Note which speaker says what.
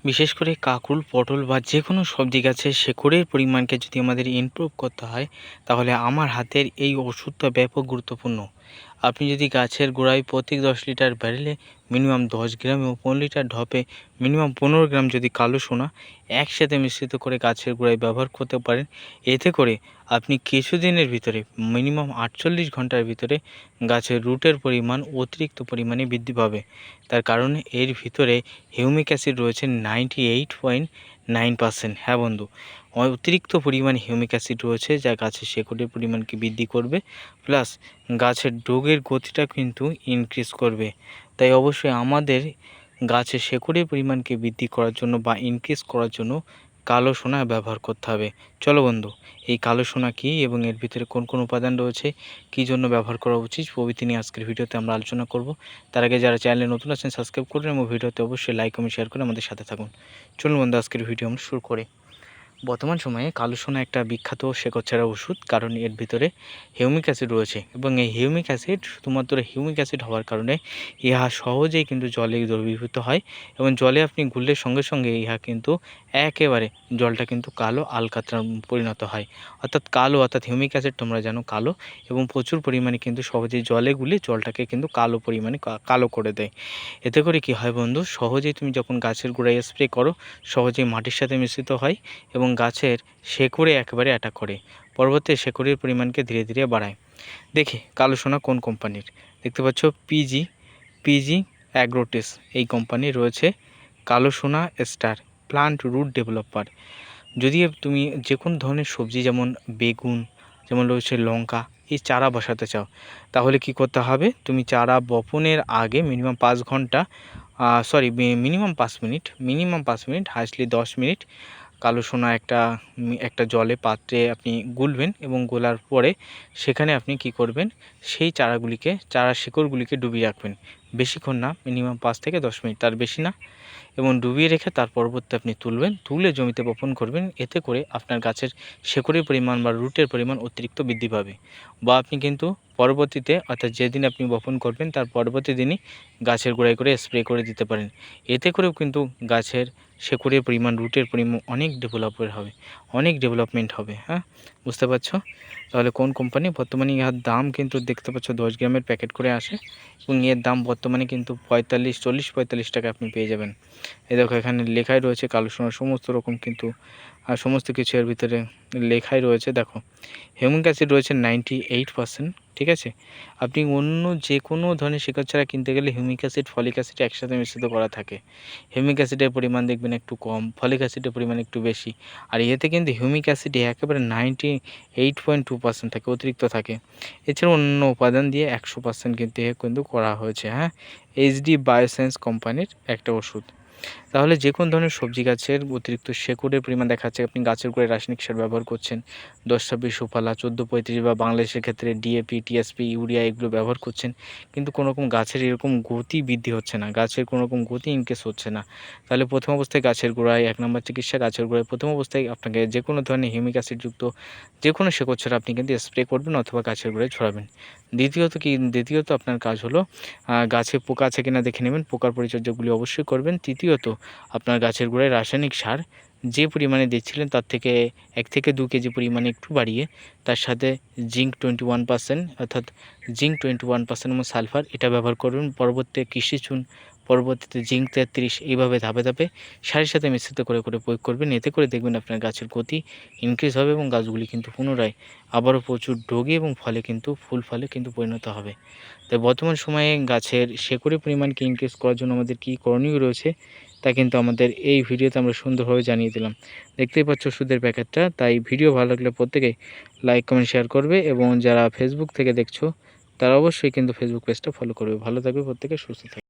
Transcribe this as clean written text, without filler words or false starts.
Speaker 1: বিশেষ করে কাঁকরোল, পটল বা যে কোনো সবজি গাছের শেকড়ের পরিমাণকে যদি আমাদের ইমপ্রুভ করতে হয়, তাহলে আমার হাতের এই ওষুধটা ব্যাপক গুরুত্বপূর্ণ। আপনি যদি গাছের গোড়ায় প্রতি 10 লিটার ব্যারেলে মিনিমাম 10 গ্রাম এবং 15 লিটার ঢপে মিনিমাম 15 গ্রাম যদি কালো সোনা একসাথে মিশ্রিত করে গাছের গোড়ায় ব্যবহার করতে পারেন, এতে করে আপনি কিছুদিনের ভিতরে মিনিমাম 48 ঘন্টার ভিতরে গাছের রুটের পরিমাণ অতিরিক্ত পরিমাণে বৃদ্ধি পাবে। তার কারণ এর ভিতরে হিউমিক অ্যাসিড রয়েছে 98.9%। হ্যাঁ বন্ধু, অতিরিক্ত পরিমাণে হিউমিক অ্যাসিড রয়েছে, যা গাছের শেকড়ের পরিমাণকে বৃদ্ধি করবে, প্লাস গাছের ডোগের গতিটা কিন্তু ইনক্রিজ করবে। তাই অবশ্যই আমাদের গাছের শেকড়ের পরিমাণকে বৃদ্ধি করার জন্য বা ইনক্রিজ করার জন্য কালো সোনা ব্যবহার করতে হবে। চলো বন্ধু, এই কালো সোনা কী এবং এর ভিতরে কোন কোন উপাদান রয়েছে, কী জন্য ব্যবহার করা উচিত প্রভৃতি নিয়ে আজকের ভিডিওতে আমরা আলোচনা করব। তার আগে যারা চ্যানেলে নতুন আছেন সাবস্ক্রাইব করুন এবং ভিডিওতে অবশ্যই লাইক কমেন্ট শেয়ার করে আমাদের সাথে থাকুন। চলুন বন্ধু, আজকের ভিডিও আমরা শুরু করি। বর্তমান সময়ে কালো সোনা একটা বিখ্যাত শেকড়ছাড়া ওষুধ, কারণ এর ভিতরে হিউমিক অ্যাসিড রয়েছে এবং এই হিউমিক অ্যাসিড শুধুমাত্র হিউমিক অ্যাসিড হওয়ার কারণে ইহা সহজেই কিন্তু জলে দ্রবীভূত হয় এবং জলে আপনি গুললে সঙ্গে সঙ্গে ইহা কিন্তু একেবারে জলটা কিন্তু কালো আলকাতরায় পরিণত হয়। অর্থাৎ কালো, অর্থাৎ হিউমিক অ্যাসিড তোমরা জানো কালো, এবং প্রচুর পরিমাণে কিন্তু সহজেই জলে গুলে জলটাকে কিন্তু কালো পরিমাণে কালো করে দেয়। এতে করে কি হয় বন্ধু, সহজেই তুমি যখন গাছের গোড়ায় স্প্রে করো সহজেই মাটির সাথে মিশ্রিত হয় এবং গাছের শেকড়ে একেবারে অ্যাটাক করে, পরবর্তী শেকড়ের পরিমাণকে ধীরে ধীরে বাড়ায়। দেখি কালো সোনা কোন কোম্পানির, দেখতে পাচ্ছ পিজি অ্যাগ্রোটেস এই কোম্পানি রয়েছে কালো সোনা স্টার প্লান্ট রুট ডেভেলপার। যদি তুমি যে কোনো ধরনের সবজি যেমন বেগুন, যেমন রয়েছে লঙ্কা, এই চারা বসাতে চাও, তাহলে কি করতে হবে, তুমি চারা বপনের আগে মিনিমাম 5 ঘন্টা মিনিমাম 5 মিনিট হাইস্টলি 10 মিনিট কালো সোনা একটা জলে পাত্রে আপনি গুলবেন এবং গোলার পরে সেখানে আপনি কি করবেন, সেই চারা শিকড়গুলিকে ডুবিয়ে রাখবেন। বেশিক্ষণ না, মিনিমাম 5 থেকে 10 মিনিট, তার বেশি না, এবং ডুবিয়ে রেখে তার পরবর্তী আপনি তুলে জমিতে বপন করবেন। এতে করে আপনার গাছের শেকড়ের পরিমাণ বা রুটের পরিমাণ অতিরিক্ত বৃদ্ধি পাবে। বা আপনি কিন্তু পরবর্তীতে, অর্থাৎ যেদিন আপনি বপন করবেন তার পরবর্তী দিনই গাছের গোড়ায় করে স্প্রে করে দিতে পারেন। এতে করেও কিন্তু গাছের শেকড়ের পরিমাণ, রুটের পরিমাণ অনেক ডেভেলপমেন্ট হবে। হ্যাঁ, বুঝতে পারছো? তাহলে কোন কোম্পানি, বর্তমানে ইহার দাম কিন্তু দেখতে পাচ্ছ 10 গ্রামের প্যাকেট করে আসে এবং এর দাম বর্তমানে কিন্তু 45 টাকা আপনি পেয়ে যাবেন। এই দেখো এখানে লেখাই রয়েছে কালো সোনার সমস্ত রকম কিন্তু সমস্ত কিছু এর ভিতরে লেখাই রয়েছে। দেখো হিউমিক অ্যাসিড রয়েছে 98%, ঠিক আছে। আপনি অন্য যে কোনো ধরনের শিকড় ছাড়া কিনতে গেলে হিউমিক অ্যাসিড, ফলিক অ্যাসিড একসাথে মিশ্রিত করা থাকে। হিউমিক অ্যাসিডের পরিমাণ দেখবেন একটু কম, ফলিক অ্যাসিডের পরিমাণ একটু বেশি, আর এতে কিন্তু হিউমিক অ্যাসিড একেবারে 98.2% থাকে, অতিরিক্ত থাকে। এছাড়া অন্য উপাদান দিয়ে 100% কিন্তু করা হয়েছে। হ্যাঁ, এইচডি বায়োসায়েন্স কোম্পানির একটা ওষুধ। তাহলে যে কোনো ধরনের সবজি গাছের অতিরিক্ত শেকড়ের পরিমাণ দেখা যাচ্ছে আপনি গাছের গোড়ায় রাসায়নিক সার ব্যবহার করছেন, 10-26 সুফলা, 14-35 বা বাংলাদেশের ক্ষেত্রে ডিএপি, টিএসপি, ইউরিয়া এগুলো ব্যবহার করছেন, কিন্তু কোনো রকম গাছের এরকম গতি বৃদ্ধি হচ্ছে না, গাছের কোনো রকম গতি ইনক্রিজ হচ্ছে না। তাহলে প্রথম অবস্থায় গাছের গোড়ায় 1 নম্বর চিকিৎসা, গাছের গোড়ায় প্রথম অবস্থায় আপনাকে যে কোনো ধরনের হিউমিক অ্যাসিডযুক্ত যে কোনো শেকড় ছাড়া আপনি কিন্তু স্প্রে করবেন অথবা গাছের গোড়ায় ছড়াবেন। দ্বিতীয়ত আপনার কাজ হলো গাছে পোকা আছে কিনা দেখে নেবেন, পোকার পরিচর্যাগুলি অবশ্যই করবেন। তৃতীয়ত আপনার গাছের গোড়ায় রাসায়নিক সার যে পরিমাণে দিচ্ছিলেন তার থেকে 1 থেকে 2 কেজি পরিমাণে একটু বাড়িয়ে তার সাথে জিঙ্ক 21%, অর্থাৎ জিঙ্ক 21% এবং সালফার এটা ব্যবহার করবেন। পরবর্তীতে কৃষি চুন, পরবর্তীতে জিঙ্ক 33, এইভাবে ধাপে ধাপে সারের সাথে মিশ্রিত করে প্রয়োগ করবেন। এতে করে দেখবেন আপনার গাছের গতি ইনক্রিজ হবে এবং গাছগুলি কিন্তু পুনরায় আবারও প্রচুর ডগে এবং ফুল ফলে কিন্তু পরিণত হবে। তাই বর্তমান সময়ে গাছের শেকড়ের পরিমাণকে ইনক্রিজ করার জন্য আমাদের কী করণীয় রয়েছে তা কিন্তু আমাদের এই ভিডিওতে আমরা সুন্দরভাবে জানিয়ে দিলাম। দেখতেই পাচ্ছ ওষুধের প্যাকেটটা। তাই ভিডিও ভালো লাগলে প্রত্যেকেই লাইক কমেন্ট শেয়ার করবে এবং যারা ফেসবুক থেকে দেখছো তারা অবশ্যই কিন্তু ফেসবুক পেজটা ফলো করবে। ভালো থাকবে প্রত্যেকে, সুস্থ থাকবে।